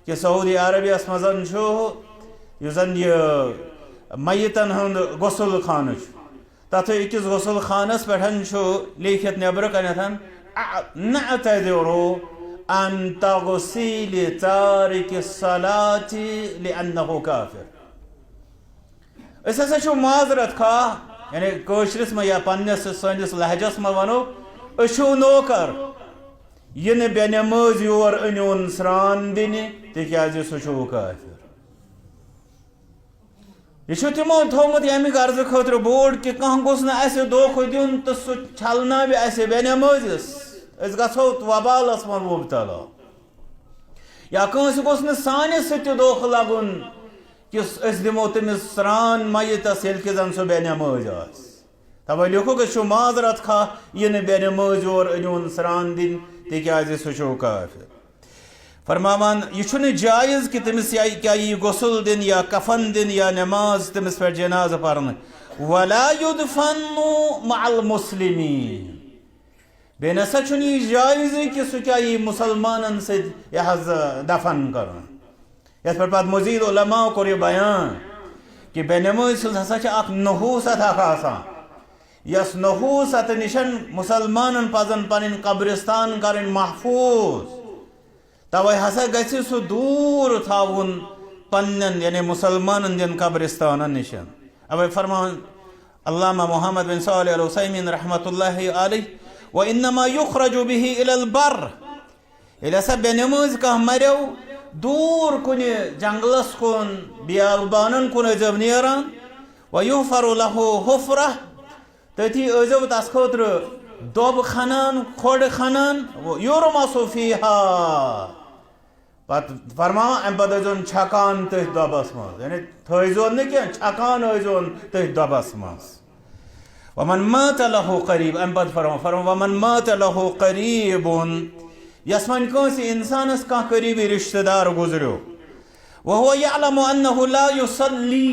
کہ سعودی عربیہ مزن زن یہ میتن ہند غسل خانہ تت اکس غسل خانس پہ لیکھت نبر کنتھ نعتذروا عن تغسیل تارک الصلاة لأنه کافر. اس ہسا معذرت خواہ یعنی کوشرس میں یا پنس سنس لہجس میں ونو اشو نوکر یہ بے نماز یور انیون سران دن تکیازِ سہ کافر. یہ تمو تھومت یمہ غرض خاطر بوڑ کہ کھانا گوس نہ دھوکہ دین تو سہ چھلنا بھی بے نمازس اس گھو وبالس من مبتلا یا کنس گوس نا سانس ست دھوکہ لگن کہ اس دمو تمس سران میتس یل کہ زن سہ بے نماز آس. توے لیکھو کہ معذرت خواہ یہ بے نماز یور انیون سران دن تکیازِ سہ کافر. فرماوان یہ جائز کہ تمس کیا یہ غسل دن یا کفن دن یا نماز تمس پہ جناز پرن ولا يدفن مع المسلمین. بے نسا یہ جائز کہ سہ کیا یہ مسلمانن سے دفن کرن. یت پر مزید علماء کور یہ بیان کہ بے نماز ہسا اخ نحوست آسان یس نحوست نشن مسلمانن پزن پن قبرستان کرن محفوظ. توے ہسا گژھِ سہ دور تھاون پنن یعنی مسلمانن دین قبرستانن نشن. اوے فرمان علامہ محمد بن صالح العثیمین رحمۃ اللہ علیہ وانما یخرج به الى البر. ییٚلہِ ہسا بے نماز کانٛہہ مریو دور کن جنگلس کن بیابانن کن ٲسۍزیو نیران ویحفر له حفرہ تٔتی ٲسۍزیو تس خٲطرٕ دۄب کھنان کھۄڈ کھنان یورمس فیہا پتہ فرماوان امہ پتہٕ ٲسۍزیون چھکان تٔتھۍ دۄبس منٛز یعنی تھٲیزیون نہٕ کینٛہہ چھکان ٲسۍزیون تٔتھۍ دۄبس منٛز. ومن مات له قریب امہ پتہٕ فرماوان ومن مات له قریب یس وۄنۍ کٲنٛسہِ انسانس کانٛہہ قریبی رشتہٕ دار گزریو وهو يعلم انه لا يصلي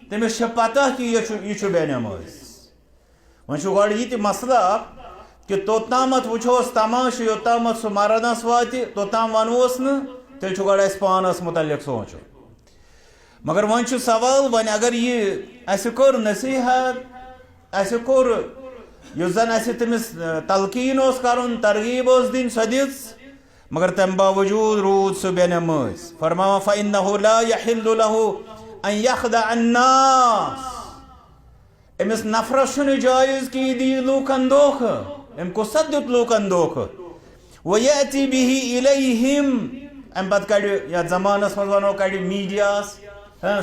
تٔمِس چھِ پتہ کہ یہ چھُ بے نماز. وۄنۍ چھُ گۄڈٕ یہِ تہِ مسلہٕ اکھ کہ توٚتامتھ وٕچھوس تماشہٕ یوٚتامتھ سُہ مرنس واتہِ توٚتام ونوس نہٕ تیٚلہِ چھُ گۄڈٕ اَسہِ پانس متعلق سونٛچُن. مگر وۄنۍ چھُ سوال وۄنۍ اگر یہ اَسہِ کوٚر نصیحت اَسہِ کوٚر یُس زن اَسہِ تٔمِس تلقیٖن اوس کرُن ترغیٖب ٲس دِنۍ سۄ دِژ مگر تمہِ باوجوٗد روٗد سُہ بے نماز. فرماوان فإنه لا يحل له أن يخدع الناس. امس نفرس چھُنہٕ جایز کہ یہ دی لوٗکن دھوکہ أمۍ کُس دیُت لوٗکن دھوکہ وَيَأْتِي بِهِ إِلَيْهِمْ امہ پتہٕ کڑِ یتھ زمانس منٛز ونو کڑِ میٖڈیاہس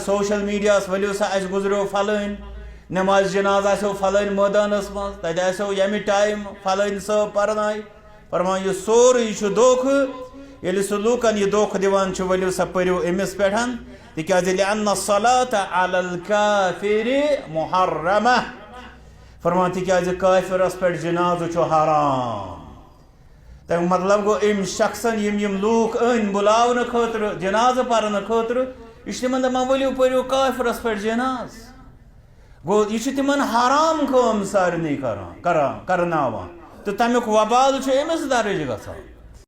سوشل میٖڈیاہس ؤلِو سا اَسہِ گُزریو فلٲنۍ نماز جناز آسیو فلٲنۍ مٲدانس منٛز تتہِ آسیو ییٚمہِ ٹایم فلٲنۍ صٲب پرناے. فرمان یہ سورُے چھُ دھوکہ. ییٚلہِ سُہ لوٗکن یہ دھوکہ دِوان چھُ ؤلِو سا پٔرِو أمِس پٮ۪ٹھ تِکیازِ لأن الصلاة على الكافر محرمة. فرمان تِکیازِ کافرس پٮ۪ٹھ جنازٕ چھُ حرام. تمیُک مطلب گوٚو أمۍ شخصن یِم لوٗکھ أنۍ بُلاونہٕ خٲطرٕ جنازٕ پرنہٕ خٲطرٕ یہِ چھُ تِمن دپان ؤلِو پٔرِو کافرس پٮ۪ٹھ جناز. گوٚو یہِ چھُ تِمن حرام کٲم سارنٕے کرناوان تہٕ تمیُک وبال چھُ أمِس درٕج گژھان.